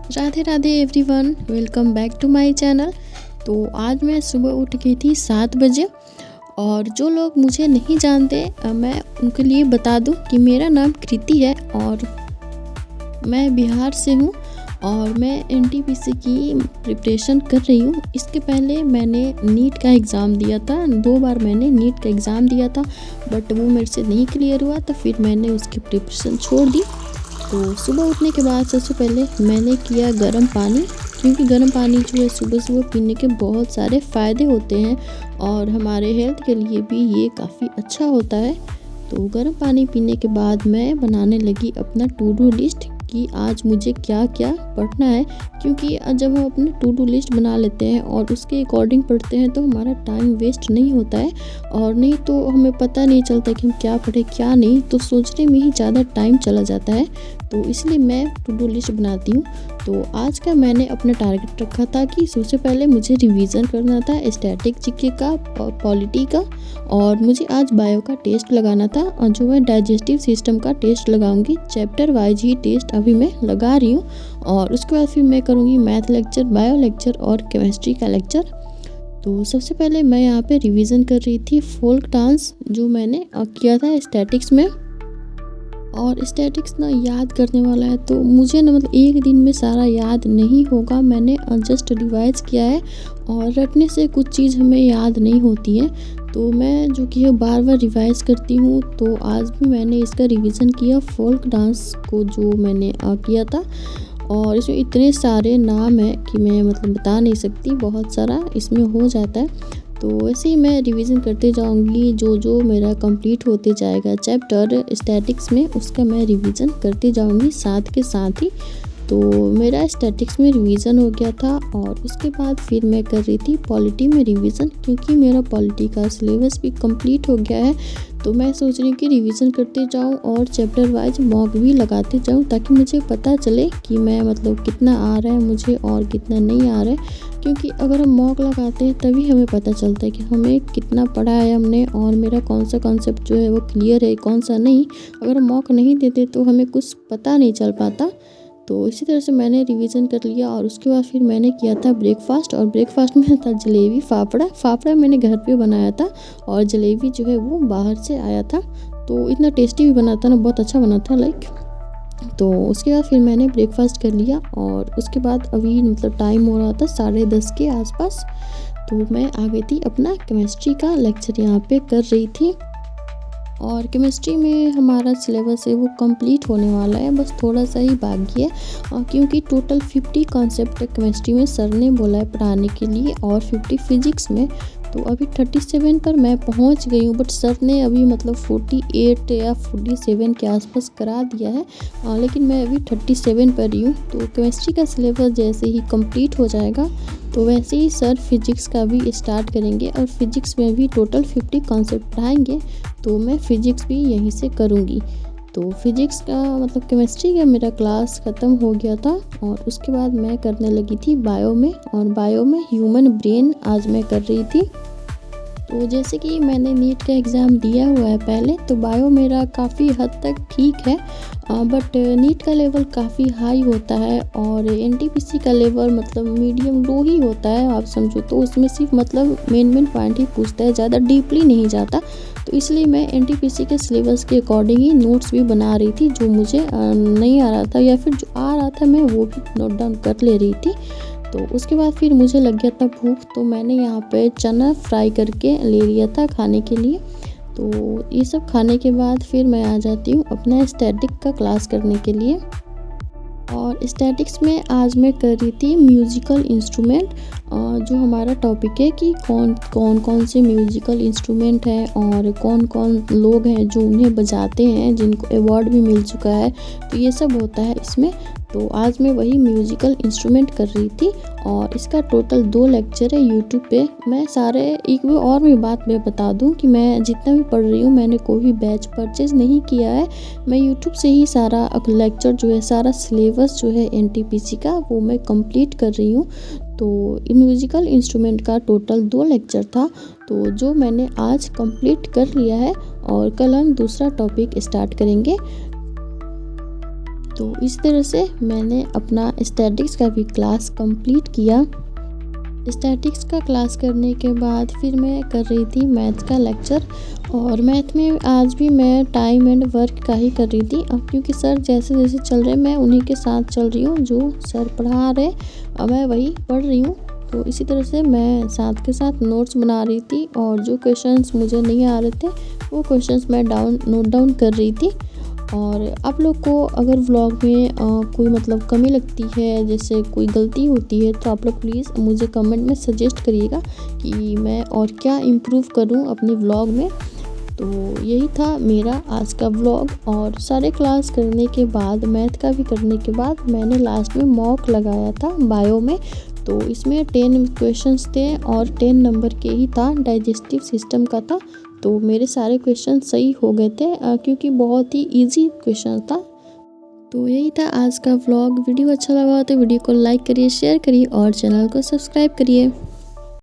Radhe Radhe everyone, welcome back to my channel. तो आज मैं सुबह उठ गई थी 7 बजे। और जो लोग मुझे नहीं जानते मैं उनके लिए बता दूं कि मेरा नाम कृति है और मैं बिहार से हूं और मैं एनटीपीसी की प्रिपरेशन कर रही हूं। इसके पहले मैंने नीट का एग्ज़ाम दिया था, 2 बार मैंने नीट का एग्ज़ाम दिया था, बट वो मेरे से नहीं क्लियर हुआ, तो फिर मैंने उसकी प्रिपरेशन छोड़ दी। तो सुबह उठने के बाद सबसे पहले मैंने किया गर्म पानी, क्योंकि गर्म पानी जो है सुबह सुबह पीने के बहुत सारे फ़ायदे होते हैं और हमारे हेल्थ के लिए भी ये काफ़ी अच्छा होता है। तो गर्म पानी पीने के बाद मैं बनाने लगी अपना टू डू लिस्ट कि आज मुझे क्या क्या पढ़ना है, क्योंकि जब हम अपना टू डू लिस्ट बना लेते हैं और उसके अकॉर्डिंग पढ़ते हैं तो हमारा टाइम वेस्ट नहीं होता है, और नहीं तो हमें पता नहीं चलता कि हम क्या पढ़ें क्या नहीं, तो सोचने में ही ज़्यादा टाइम चला जाता है। तो इसलिए मैं टू डू लिस्ट बनाती हूँ। तो आज का मैंने अपना टारगेट रखा था कि सबसे पहले मुझे रिवीजन करना था स्टैटिक जीके का, पॉलिटी का, और मुझे आज बायो का टेस्ट लगाना था, और जो मैं डाइजेस्टिव सिस्टम का टेस्ट लगाऊंगी। चैप्टर वाइज ही टेस्ट अभी मैं लगा रही हूँ, और उसके बाद फिर मैं करूँगी मैथ लेक्चर, बायो लेक्चर और केमिस्ट्री का लेक्चर। तो सबसे पहले मैं यहाँ पे रिवीजन कर रही थी फोल्क डांस, जो मैंने किया था स्टैटिक्स में। और स्टैटिक्स ना याद करने वाला है, तो मुझे ना मतलब एक दिन में सारा याद नहीं होगा। मैंने जस्ट रिवाइज किया है, और रटने से कुछ चीज़ हमें याद नहीं होती है, तो मैं जो कि बार बार रिवाइज करती हूँ। तो आज भी मैंने इसका रिवीजन किया, फोल्क डांस को जो मैंने किया था। और इसमें इतने सारे नाम हैं कि मैं मतलब बता नहीं सकती, बहुत सारा इसमें हो जाता है। तो वैसे ही मैं रिवीजन करते जाऊंगी, जो जो मेरा कंप्लीट होते जाएगा चैप्टर स्टैटिक्स में उसका मैं रिवीजन करते जाऊंगी साथ के साथ ही। तो मेरा स्टैटिक्स में रिवीजन हो गया था, और उसके बाद फिर मैं कर रही थी पॉलिटी में रिवीजन, क्योंकि मेरा पॉलिटी का सिलेबस भी कंप्लीट हो गया है। तो मैं सोच रही हूँ कि रिवीजन करते जाऊँ और चैप्टर वाइज मॉक भी लगाते जाऊँ, ताकि मुझे पता चले कि मैं मतलब कितना आ रहा है मुझे और कितना नहीं आ रहा है। क्योंकि अगर हम मॉक लगाते हैं तभी हमें पता चलता है कि हमें कितना पढ़ा है हमने, और मेरा कौन सा कॉन्सेप्ट जो है वो क्लियर है कौन सा नहीं। अगर हम मॉक नहीं देते तो हमें कुछ पता नहीं चल पाता। तो इसी तरह से मैंने रिवीजन कर लिया, और उसके बाद फिर मैंने किया था ब्रेकफास्ट, और ब्रेकफास्ट में था जलेबी फाफड़ा मैंने घर पे बनाया था, और जलेबी जो है वो बाहर से आया था। तो इतना टेस्टी भी बना था ना, बहुत अच्छा बना था लाइक। तो उसके बाद फिर मैंने ब्रेकफास्ट कर लिया, और उसके बाद अभी मतलब टाइम हो रहा था 10:30 के आसपास। तो मैं आ गई थी अपना केमिस्ट्री का लेक्चर यहाँ पे कर रही थी। और केमिस्ट्री में हमारा सिलेबस है वो कंप्लीट होने वाला है, बस थोड़ा सा ही बाकी है, क्योंकि टोटल 50 कॉन्सेप्ट है केमिस्ट्री में सर ने बोला है पढ़ाने के लिए, और 50 फिजिक्स में। तो अभी 37 पर मैं पहुंच गई हूँ, बट सर ने अभी मतलब 48 या 47 के आसपास करा दिया है, लेकिन मैं अभी 37 पर ही हूँ। तो केमिस्ट्री का सिलेबस जैसे ही कंप्लीट हो जाएगा तो वैसे ही सर फिजिक्स का भी स्टार्ट करेंगे, और फिजिक्स में भी टोटल 50 कॉन्सेप्ट पढ़ाएंगे। तो मैं फ़िज़िक्स भी यहीं से करूँगी। तो फिज़िक्स का मतलब केमिस्ट्री का मेरा क्लास ख़त्म हो गया था, और उसके बाद मैं करने लगी थी बायो में, और बायो में ह्यूमन ब्रेन आज मैं कर रही थी। तो जैसे कि मैंने नीट का एग्ज़ाम दिया हुआ है पहले, तो बायो मेरा काफ़ी हद तक ठीक है, बट नीट का लेवल काफ़ी हाई होता है, और एनटीपीसी का लेवल मतलब मीडियम लो ही होता है आप समझो। तो उसमें सिर्फ मतलब मेन पॉइंट ही पूछता है, ज़्यादा डीपली नहीं जाता। तो इसलिए मैं एनटीपीसी के सिलेबस के अकॉर्डिंग ही नोट्स भी बना रही थी, जो मुझे नहीं आ रहा था या फिर जो आ रहा था मैं वो भी नोट डाउन कर ले रही थी। तो उसके बाद फिर मुझे लग गया था भूख, तो मैंने यहाँ पे चना फ्राई करके ले लिया था खाने के लिए। तो ये सब खाने के बाद फिर मैं आ जाती हूँ अपना स्टैटिक का क्लास करने के लिए। और स्टैटिक्स में आज मैं कर रही थी म्यूज़िकल इंस्ट्रूमेंट, जो हमारा टॉपिक है कि कौन से म्यूज़िकल इंस्ट्रूमेंट हैं और कौन कौन लोग हैं जो उन्हें बजाते हैं, जिनको अवार्ड भी मिल चुका है। तो ये सब होता है इसमें। तो आज मैं वही म्यूज़िकल इंस्ट्रूमेंट कर रही थी, और इसका टोटल 2 लेक्चर है यूट्यूब पे। मैं सारे एक भी और भी बात मैं बता दूं कि मैं जितना भी पढ़ रही हूँ मैंने कोई भी बैच परचेज़ नहीं किया है। मैं यूट्यूब से ही सारा लेक्चर जो है, सारा सिलेबस जो है एनटीपीसी का, वो मैं कंप्लीट कर रही हूँ। तो म्यूज़िकल इंस्ट्रूमेंट का टोटल 2 लेक्चर था, तो जो मैंने आज कंप्लीट कर लिया है, और कल हम दूसरा टॉपिक स्टार्ट करेंगे। तो इस तरह से मैंने अपना स्टैटिक्स का भी क्लास कंप्लीट किया। स्टैटिक्स का क्लास करने के बाद फिर मैं कर रही थी मैथ का लेक्चर, और मैथ में आज भी मैं टाइम एंड वर्क का ही कर रही थी। अब क्योंकि सर जैसे जैसे चल रहे मैं उन्हीं के साथ चल रही हूँ, जो सर पढ़ा रहे अब मैं वही पढ़ रही हूँ। तो इसी तरह से मैं साथ के साथ नोट्स बना रही थी, और जो क्वेश्चंस मुझे नहीं आ रहे थे वो क्वेश्चंस मैं नोट डाउन कर रही थी। और आप लोग को अगर व्लॉग में कोई मतलब कमी लगती है, जैसे कोई गलती होती है, तो आप लोग प्लीज़ मुझे कमेंट में सजेस्ट करिएगा कि मैं और क्या इम्प्रूव करूं अपने व्लॉग में। तो यही था मेरा आज का व्लॉग। और सारे क्लास करने के बाद, मैथ का भी करने के बाद, मैंने लास्ट में मॉक लगाया था बायो में। तो इसमें 10 क्वेश्चंस थे और 10 नंबर के ही था, डाइजेस्टिव सिस्टम का था। तो मेरे सारे क्वेश्चन सही हो गए थे क्योंकि बहुत ही इजी क्वेश्चन था। तो यही था आज का व्लॉग। वीडियो अच्छा लगा तो वीडियो को लाइक करिए, शेयर करिए और चैनल को सब्सक्राइब करिए।